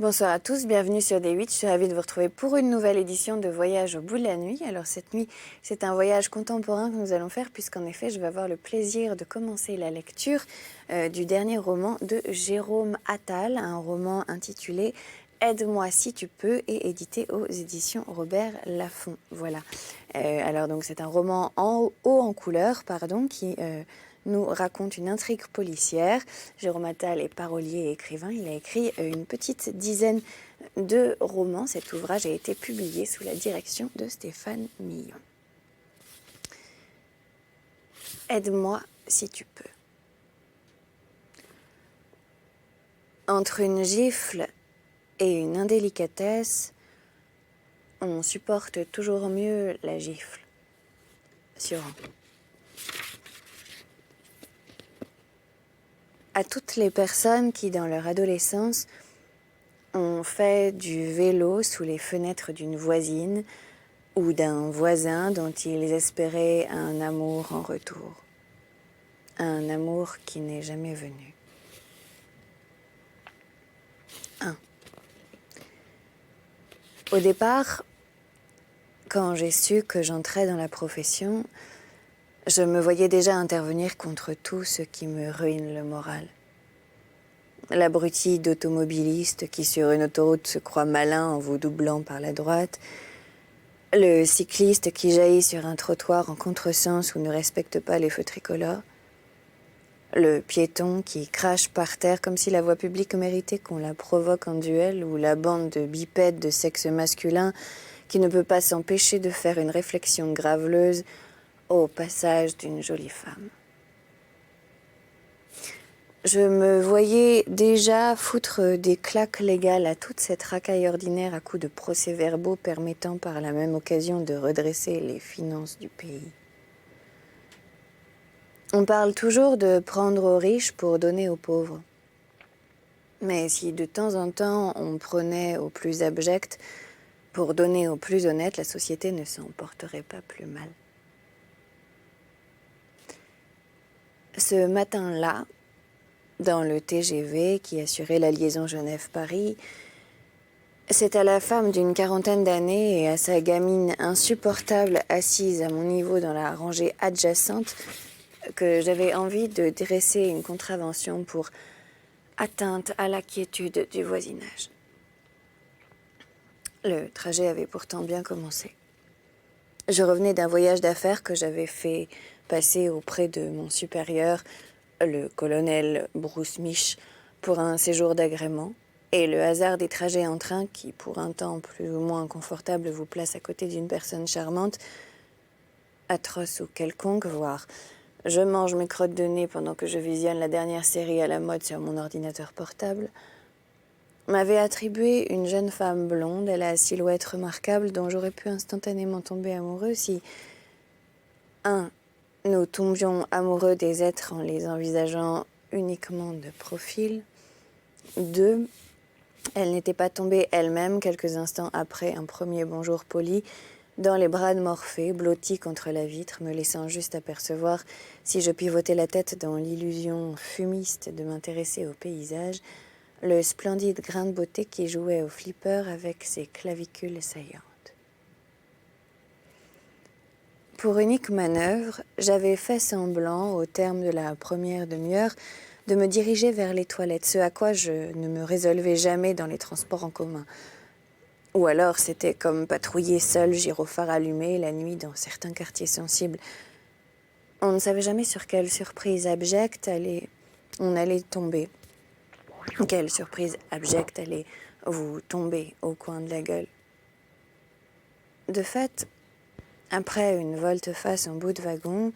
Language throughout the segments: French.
Bonsoir à tous, bienvenue sur D8. Je suis ravie de vous retrouver pour une nouvelle édition de Voyage au bout de la nuit. Alors cette nuit, c'est un voyage contemporain que nous allons faire puisqu'en effet, je vais avoir le plaisir de commencer la lecture du dernier roman de Jérôme Attal, un roman intitulé Aide-moi si tu peux et édité aux éditions Robert Laffont. Voilà. Alors donc c'est un roman haut en couleur, qui nous raconte une intrigue policière. Jérôme Attal est parolier et écrivain. Il a écrit une petite dizaine de romans. Cet ouvrage a été publié sous la direction de Stéphane Millon. Aide-moi si tu peux. Entre une gifle et une indélicatesse, on supporte toujours mieux la gifle. Suran. À toutes les personnes qui, dans leur adolescence, ont fait du vélo sous les fenêtres d'une voisine ou d'un voisin dont ils espéraient un amour en retour. Un amour qui n'est jamais venu. 1. Au départ, quand j'ai su que j'entrais dans la profession, je me voyais déjà intervenir contre tout ce qui me ruine le moral. L'abruti d'automobiliste qui sur une autoroute se croit malin en vous doublant par la droite, le cycliste qui jaillit sur un trottoir en contresens ou ne respecte pas les feux tricolores, le piéton qui crache par terre comme si la voie publique méritait qu'on la provoque en duel, ou la bande de bipèdes de sexe masculin qui ne peut pas s'empêcher de faire une réflexion graveleuse au passage d'une jolie femme. Je me voyais déjà foutre des claques légales à toute cette racaille ordinaire à coups de procès-verbaux permettant par la même occasion de redresser les finances du pays. On parle toujours de prendre aux riches pour donner aux pauvres. Mais si de temps en temps on prenait aux plus abjects pour donner aux plus honnêtes, la société ne s'en porterait pas plus mal. Ce matin-là, dans le TGV qui assurait la liaison Genève-Paris, c'est à la femme d'une quarantaine d'années et à sa gamine insupportable assise à mon niveau dans la rangée adjacente que j'avais envie de dresser une contravention pour atteinte à la quiétude du voisinage. Le trajet avait pourtant bien commencé. Je revenais d'un voyage d'affaires que j'avais fait passer auprès de mon supérieur, le colonel Bruce Mich, pour un séjour d'agrément, et le hasard des trajets en train qui, pour un temps plus ou moins confortable, vous place à côté d'une personne charmante, atroce ou quelconque, voire je mange mes crottes de nez pendant que je visionne la dernière série à la mode sur mon ordinateur portable, m'avait attribué une jeune femme blonde à la silhouette remarquable dont j'aurais pu instantanément tomber amoureux si 1. Nous tombions amoureux des êtres en les envisageant uniquement de profil. 2. Elle n'était pas tombée elle-même quelques instants après un premier bonjour poli dans les bras de Morphée, blotti contre la vitre, me laissant juste apercevoir, si je pivotais la tête dans l'illusion fumiste de m'intéresser au paysage, le splendide grain de beauté qui jouait au flipper avec ses clavicules saillantes. Pour unique manœuvre, j'avais fait semblant, au terme de la première demi-heure, de me diriger vers les toilettes, ce à quoi je ne me résolvais jamais dans les transports en commun. Ou alors c'était comme patrouiller seul, gyrophare allumé, la nuit dans certains quartiers sensibles. On ne savait jamais sur quelle surprise abjecte on allait tomber. Quelle surprise abjecte allait vous tomber au coin de la gueule. De fait, après une volte-face en bout de wagon,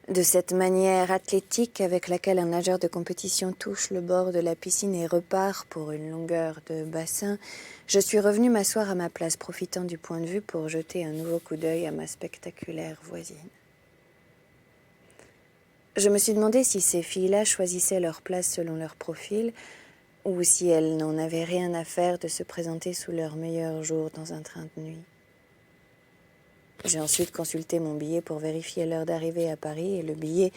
de cette manière athlétique avec laquelle un nageur de compétition touche le bord de la piscine et repart pour une longueur de bassin, je suis revenue m'asseoir à ma place, profitant du point de vue pour jeter un nouveau coup d'œil à ma spectaculaire voisine. Je me suis demandé si ces filles-là choisissaient leur place selon leur profil, ou si elles n'en avaient rien à faire de se présenter sous leur meilleur jour dans un train de nuit. J'ai ensuite consulté mon billet pour vérifier l'heure d'arrivée à Paris et le billet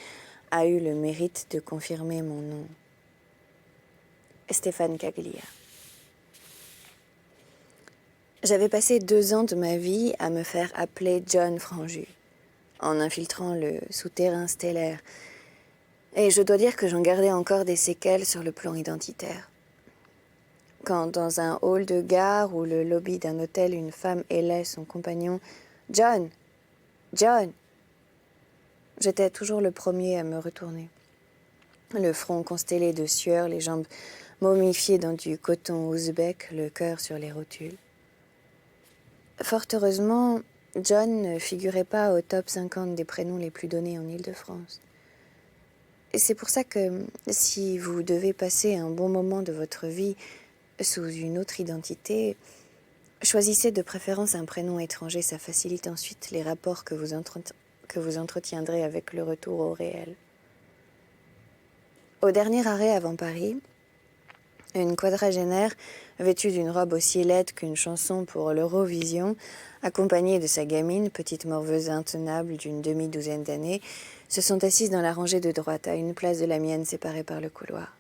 a eu le mérite de confirmer mon nom. Stéphane Caglia. J'avais passé 2 ans de ma vie à me faire appeler John Franju, en infiltrant le souterrain stellaire. Et je dois dire que j'en gardais encore des séquelles sur le plan identitaire. Quand dans un hall de gare ou le lobby d'un hôtel, une femme hélait son compagnon « John! John !» J'étais toujours le premier à me retourner. Le front constellé de sueur, les jambes momifiées dans du coton ouzbek, le cœur sur les rotules. Fort heureusement, John ne figurait pas au top 50 des prénoms les plus donnés en Île-de-France. Et c'est pour ça que, si vous devez passer un bon moment de votre vie sous une autre identité, choisissez de préférence un prénom étranger, ça facilite ensuite les rapports que vous entretiendrez avec le retour au réel. Au dernier arrêt avant Paris, une quadragénaire, vêtue d'une robe aussi laide qu'une chanson pour l'Eurovision, accompagnée de sa gamine, petite morveuse intenable d'une demi-douzaine d'années, se sont assises dans la rangée de droite, à une place de la mienne séparée par le couloir.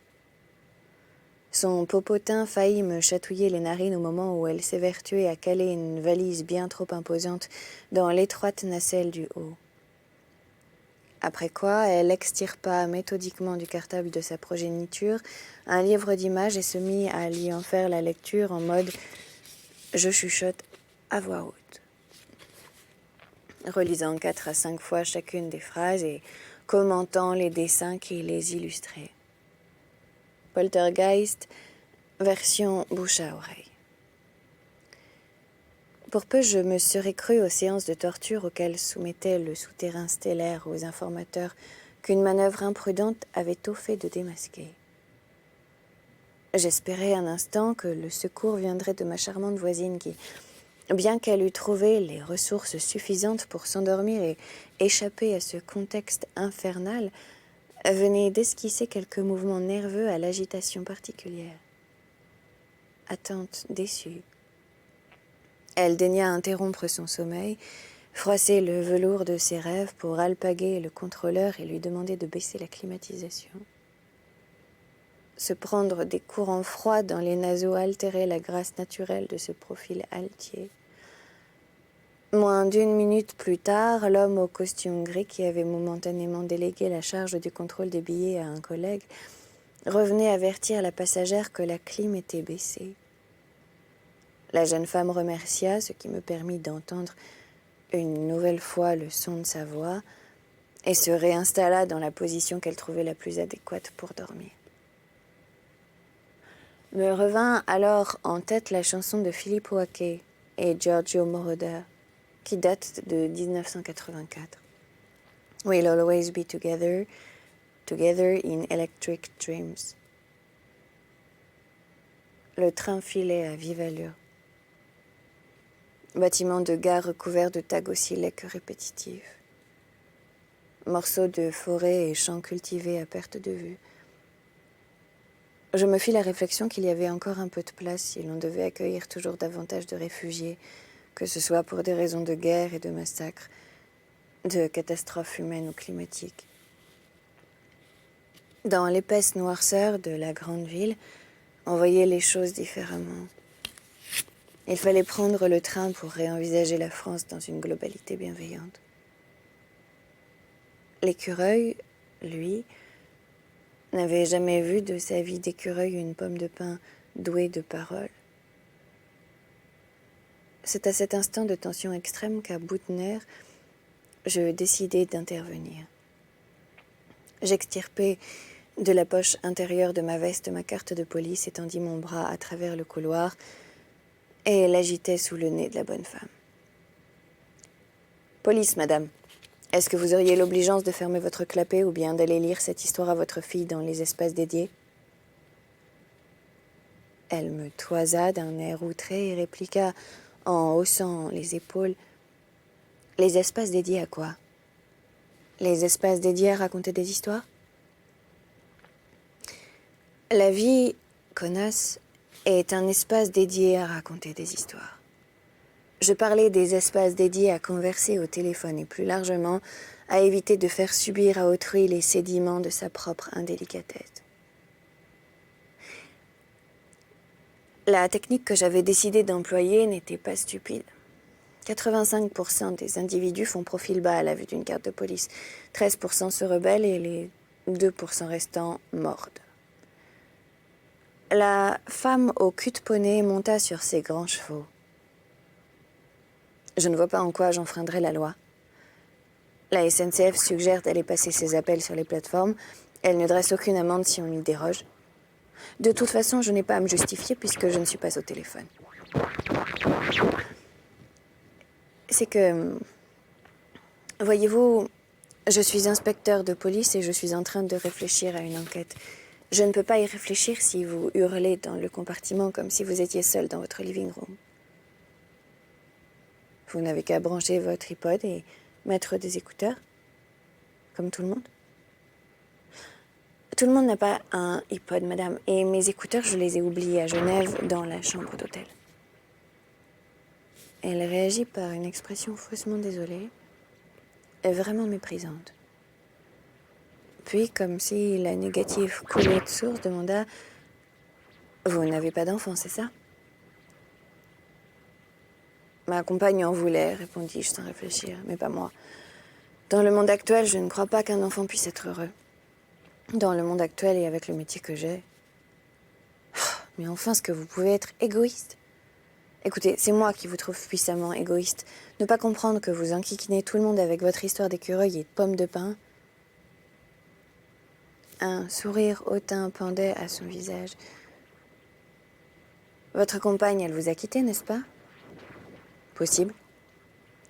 Son popotin faillit me chatouiller les narines au moment où elle s'évertuait à caler une valise bien trop imposante dans l'étroite nacelle du haut. Après quoi, elle extirpa méthodiquement du cartable de sa progéniture un livre d'images et se mit à lui en faire la lecture en mode « je chuchote à voix haute », relisant 4 à 5 fois chacune des phrases et commentant les dessins qui les illustraient. Poltergeist, version bouche à oreille. Pour peu, je me serais cru aux séances de torture auxquelles soumettait le souterrain stellaire aux informateurs qu'une manœuvre imprudente avait tôt fait de démasquer. J'espérais un instant que le secours viendrait de ma charmante voisine qui, bien qu'elle eût trouvé les ressources suffisantes pour s'endormir et échapper à ce contexte infernal, venait d'esquisser quelques mouvements nerveux à l'agitation particulière. Attente déçue. Elle daigna interrompre son sommeil, froisser le velours de ses rêves pour alpaguer le contrôleur et lui demander de baisser la climatisation. Se prendre des courants froids dans les naseaux altérait la grâce naturelle de ce profil altier. Moins d'1 minute plus tard, l'homme au costume gris qui avait momentanément délégué la charge du contrôle des billets à un collègue revenait avertir la passagère que la clim était baissée. La jeune femme remercia, ce qui me permit d'entendre une nouvelle fois le son de sa voix, et se réinstalla dans la position qu'elle trouvait la plus adéquate pour dormir. Me revint alors en tête la chanson de Philippe Oakey et Giorgio Moroder, qui date de 1984. We'll always be together, together in electric dreams. Le train filait à vive allure. Bâtiment de gare recouvert de tags aussi laids que répétitifs. Morceaux de forêt et champs cultivés à perte de vue. Je me fis la réflexion qu'il y avait encore un peu de place si l'on devait accueillir toujours davantage de réfugiés, que ce soit pour des raisons de guerre et de massacres, de catastrophes humaines ou climatiques. Dans l'épaisse noirceur de la grande ville, on voyait les choses différemment. Il fallait prendre le train pour réenvisager la France dans une globalité bienveillante. L'écureuil, lui, n'avait jamais vu de sa vie d'écureuil une pomme de pin douée de paroles. C'est à cet instant de tension extrême qu'à bout de nerfs, je décidai d'intervenir. J'extirpai de la poche intérieure de ma veste ma carte de police, étendis mon bras à travers le couloir et l'agitai sous le nez de la bonne femme. « Police, madame. Est-ce que vous auriez l'obligeance de fermer votre clapet ou bien d'aller lire cette histoire à votre fille dans les espaces dédiés ?» Elle me toisa d'un air outré et répliqua en haussant les épaules. « Les espaces dédiés à quoi? Les espaces dédiés à raconter des histoires? » La vie, connasse, est un espace dédié à raconter des histoires. Je parlais des espaces dédiés à converser au téléphone et plus largement à éviter de faire subir à autrui les sédiments de sa propre indélicatesse. La technique que j'avais décidé d'employer n'était pas stupide. 85% des individus font profil bas à la vue d'une carte de police. 13% se rebellent et les 2% restants mordent. La femme au cul de poney monta sur ses grands chevaux. Je ne vois pas en quoi j'enfreindrais la loi. La SNCF suggère d'aller passer ses appels sur les plateformes. Elle ne dresse aucune amende si on y déroge. De toute façon, je n'ai pas à me justifier puisque je ne suis pas au téléphone. C'est que, voyez-vous, je suis inspecteur de police et je suis en train de réfléchir à une enquête. Je ne peux pas y réfléchir si vous hurlez dans le compartiment comme si vous étiez seul dans votre living room. Vous n'avez qu'à brancher votre iPod et mettre des écouteurs, comme tout le monde. Tout le monde n'a pas un iPod, madame, et mes écouteurs, je les ai oubliés à Genève, dans la chambre d'hôtel. Elle réagit par une expression faussement désolée, et vraiment méprisante. Puis, comme si la négative coulait de source, demanda « Vous n'avez pas d'enfant, c'est ça ?» Ma compagne en voulait, répondis-je sans réfléchir, mais pas moi. Dans le monde actuel, je ne crois pas qu'un enfant puisse être heureux. Dans le monde actuel et avec le métier que j'ai. Mais enfin, est-ce que vous pouvez être égoïste ? Écoutez, c'est moi qui vous trouve puissamment égoïste. Ne pas comprendre que vous enquiquinez tout le monde avec votre histoire d'écureuil et de pommes de pin. Un sourire hautain pendait à son visage. Votre compagne, elle vous a quitté, n'est-ce pas ? Possible.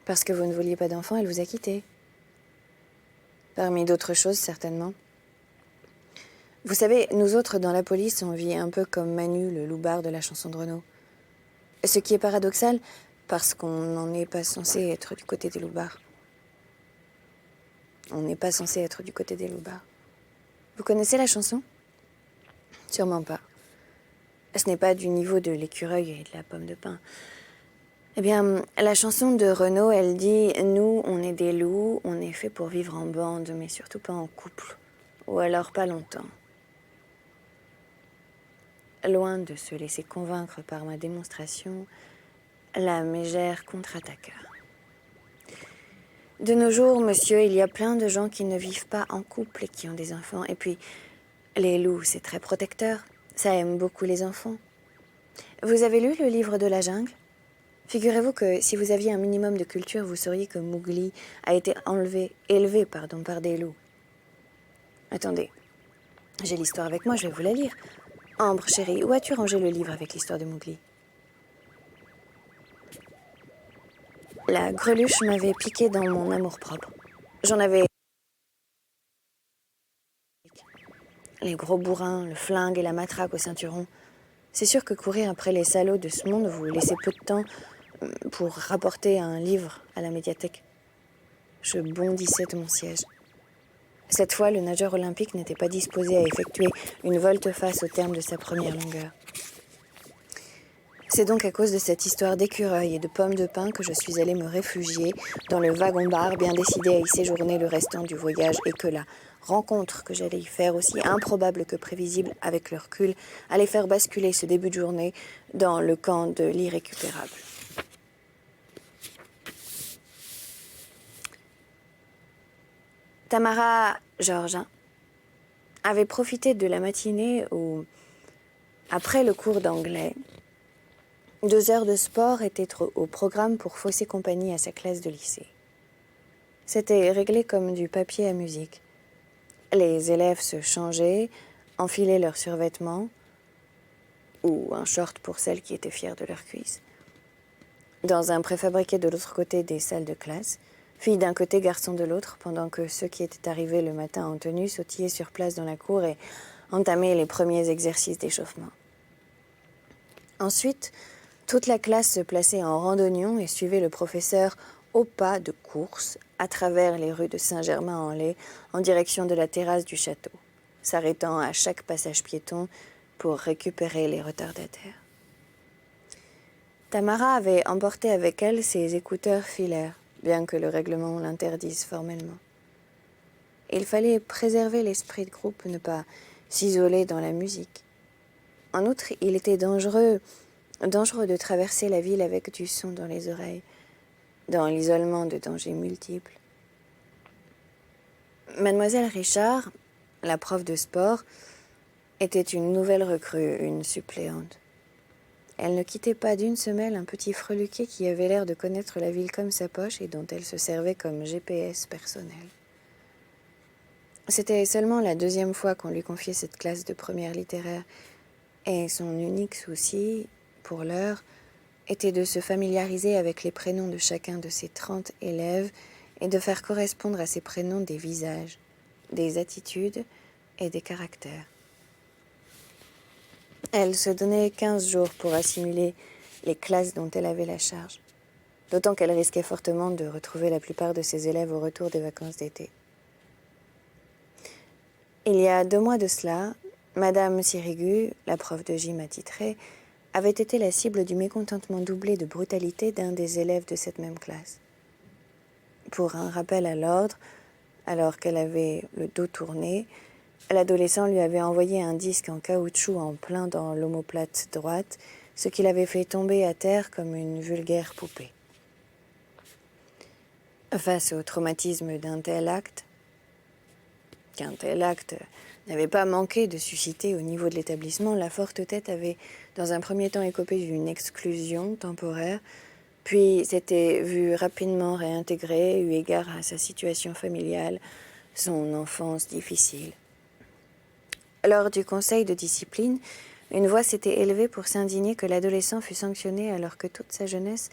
Parce que vous ne vouliez pas d'enfant, elle vous a quitté. Parmi d'autres choses, certainement. Vous savez, nous autres, dans la police, on vit un peu comme Manu, le loupard de la chanson de Renaud. Ce qui est paradoxal, parce qu'on n'en est pas censé être du côté des loupards. On n'est pas censé être du côté des loupards. Vous connaissez la chanson ? Sûrement pas. Ce n'est pas du niveau de l'écureuil et de la pomme de pin. Eh bien, la chanson de Renaud, elle dit « Nous, on est des loups, on est fait pour vivre en bande, mais surtout pas en couple. Ou alors pas longtemps. » Loin de se laisser convaincre par ma démonstration, la mégère contre-attaqua. De nos jours, monsieur, il y a plein de gens qui ne vivent pas en couple et qui ont des enfants. Et puis, les loups, c'est très protecteur. Ça aime beaucoup les enfants. Vous avez lu le livre de la jungle ? Figurez-vous que si vous aviez un minimum de culture, vous sauriez que Mowgli a été élevé par des loups. Attendez, j'ai l'histoire avec moi, je vais vous la lire. Ambre, chérie, où as-tu rangé le livre avec l'histoire de Mowgli ? La greluche m'avait piqué dans mon amour-propre. J'en avais... Les gros bourrins, le flingue et la matraque au ceinturon. C'est sûr que courir après les salauds de ce monde vous laissez peu de temps pour rapporter un livre à la médiathèque. Je bondissais de mon siège. Cette fois, le nageur olympique n'était pas disposé à effectuer une volte-face au terme de sa première longueur. C'est donc à cause de cette histoire d'écureuil et de pommes de pin que je suis allée me réfugier dans le wagon-bar, bien décidé à y séjourner le restant du voyage, et que la rencontre que j'allais y faire, aussi improbable que prévisible avec le recul, allait faire basculer ce début de journée dans le camp de l'irrécupérable. Tamara Georges avait profité de la matinée où, après le cours d'anglais, 2 heures de sport étaient au programme pour fausser compagnie à sa classe de lycée. C'était réglé comme du papier à musique. Les élèves se changeaient, enfilaient leurs survêtements, ou un short pour celles qui étaient fières de leurs cuisses, dans un préfabriqué de l'autre côté des salles de classe, filles d'un côté, garçons de l'autre, pendant que ceux qui étaient arrivés le matin en tenue sautillaient sur place dans la cour et entamaient les premiers exercices d'échauffement. Ensuite, toute la classe se plaçait en randonnion et suivait le professeur au pas de course à travers les rues de Saint-Germain-en-Laye en direction de la terrasse du château, s'arrêtant à chaque passage piéton pour récupérer les retardataires. Tamara avait emporté avec elle ses écouteurs filaires, bien que le règlement l'interdise formellement. Il fallait préserver l'esprit de groupe, ne pas s'isoler dans la musique. En outre, il était dangereux Dangereux de traverser la ville avec du son dans les oreilles, dans l'isolement de dangers multiples. Mademoiselle Richard, la prof de sport, était une nouvelle recrue, une suppléante. Elle ne quittait pas d'une semelle un petit freluquet qui avait l'air de connaître la ville comme sa poche et dont elle se servait comme GPS personnel. C'était seulement la deuxième fois qu'on lui confiait cette classe de première littéraire, et son unique souci, pour l'heure, était de se familiariser avec les prénoms de chacun de ses 30 élèves et de faire correspondre à ces prénoms des visages, des attitudes et des caractères. Elle se donnait 15 jours pour assimiler les classes dont elle avait la charge, d'autant qu'elle risquait fortement de retrouver la plupart de ses élèves au retour des vacances d'été. Il y a 2 mois de cela, Madame Sirigu, la prof de gym attitrée, avait été la cible du mécontentement doublé de brutalité d'un des élèves de cette même classe. Pour un rappel à l'ordre, alors qu'elle avait le dos tourné, l'adolescent lui avait envoyé un disque en caoutchouc en plein dans l'omoplate droite, ce qui l'avait fait tomber à terre comme une vulgaire poupée. Face au traumatisme qu'un tel acte n'avait pas manqué de susciter au niveau de l'établissement, la forte tête avait, dans un premier temps, écopé d'une exclusion temporaire, puis s'était vue rapidement réintégrée, eu égard à sa situation familiale, son enfance difficile. Lors du conseil de discipline, une voix s'était élevée pour s'indigner que l'adolescent fût sanctionné alors que toute sa jeunesse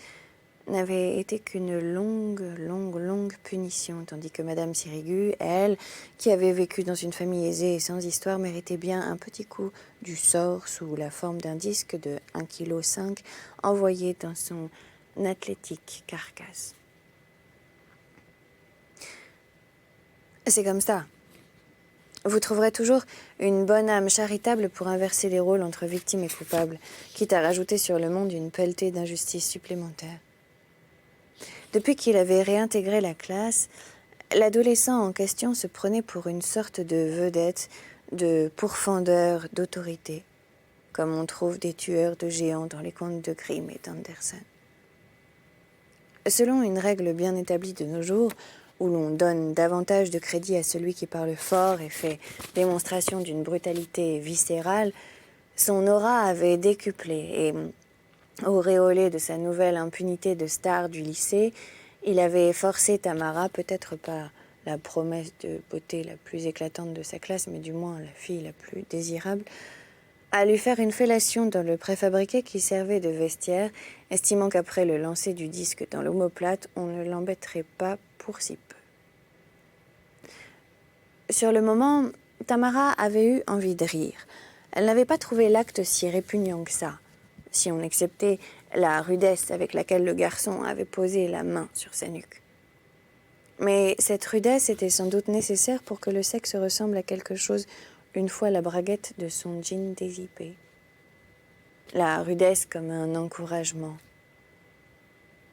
n'avait été qu'une longue punition, tandis que Madame Sirigu, elle, qui avait vécu dans une famille aisée et sans histoire, méritait bien un petit coup du sort sous la forme d'un disque de 1,5 kg envoyé dans son athlétique carcasse. C'est comme ça. Vous trouverez toujours une bonne âme charitable pour inverser les rôles entre victimes et coupables, quitte à rajouter sur le monde une pelletée d'injustices supplémentaires. Depuis qu'il avait réintégré la classe, l'adolescent en question se prenait pour une sorte de vedette, de pourfendeur d'autorité, comme on trouve des tueurs de géants dans les contes de Grimm et d'Andersen. Selon une règle bien établie de nos jours, où l'on donne davantage de crédit à celui qui parle fort et fait démonstration d'une brutalité viscérale, son aura avait décuplé et, auréolé de sa nouvelle impunité de star du lycée, il avait forcé Tamara, peut-être pas la promesse de beauté la plus éclatante de sa classe, mais du moins la fille la plus désirable, à lui faire une fellation dans le préfabriqué qui servait de vestiaire, estimant qu'après le lancer du disque dans l'omoplate, on ne l'embêterait pas pour si peu. Sur le moment, Tamara avait eu envie de rire. Elle n'avait pas trouvé l'acte si répugnant que ça, si on acceptait la rudesse avec laquelle le garçon avait posé la main sur sa nuque. Mais cette rudesse était sans doute nécessaire pour que le sexe ressemble à quelque chose une fois la braguette de son jean dézippé. La rudesse comme un encouragement.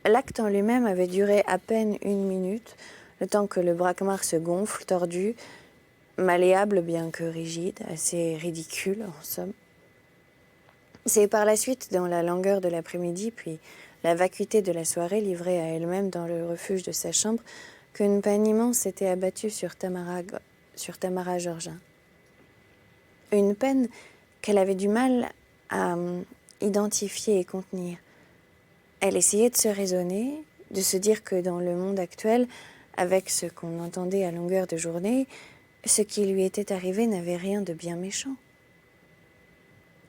L'acte en lui-même avait duré à peine 1 minute, le temps que le braquemar se gonfle, tordu, malléable bien que rigide, assez ridicule en somme. C'est par la suite, dans la langueur de l'après-midi, puis la vacuité de la soirée livrée à elle-même dans le refuge de sa chambre, qu'une peine immense s'était abattue sur Tamara Georgin. Une peine qu'elle avait du mal à identifier et contenir. Elle essayait de se raisonner, de se dire que dans le monde actuel, avec ce qu'on entendait à longueur de journée, ce qui lui était arrivé n'avait rien de bien méchant.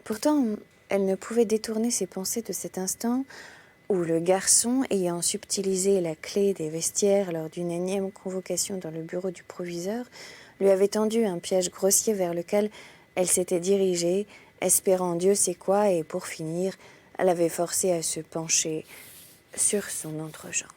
Pourtant, elle ne pouvait détourner ses pensées de cet instant où le garçon, ayant subtilisé la clé des vestiaires lors d'une énième convocation dans le bureau du proviseur, lui avait tendu un piège grossier vers lequel elle s'était dirigée, espérant Dieu sait quoi, et pour finir, elle l'avait forcé à se pencher sur son entrejambe.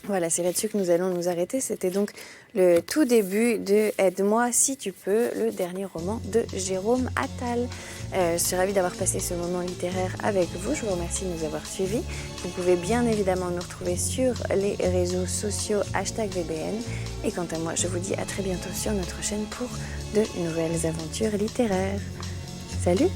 Voilà, c'est là-dessus que nous allons nous arrêter. C'était donc le tout début de Aide-moi si tu peux, le dernier roman de Jérôme Attal. Je suis ravie d'avoir passé ce moment littéraire avec vous. Je vous remercie de nous avoir suivis. Vous pouvez bien évidemment nous retrouver sur les réseaux sociaux #VBN. Et quant à moi, je vous dis à très bientôt sur notre chaîne pour de nouvelles aventures littéraires. Salut!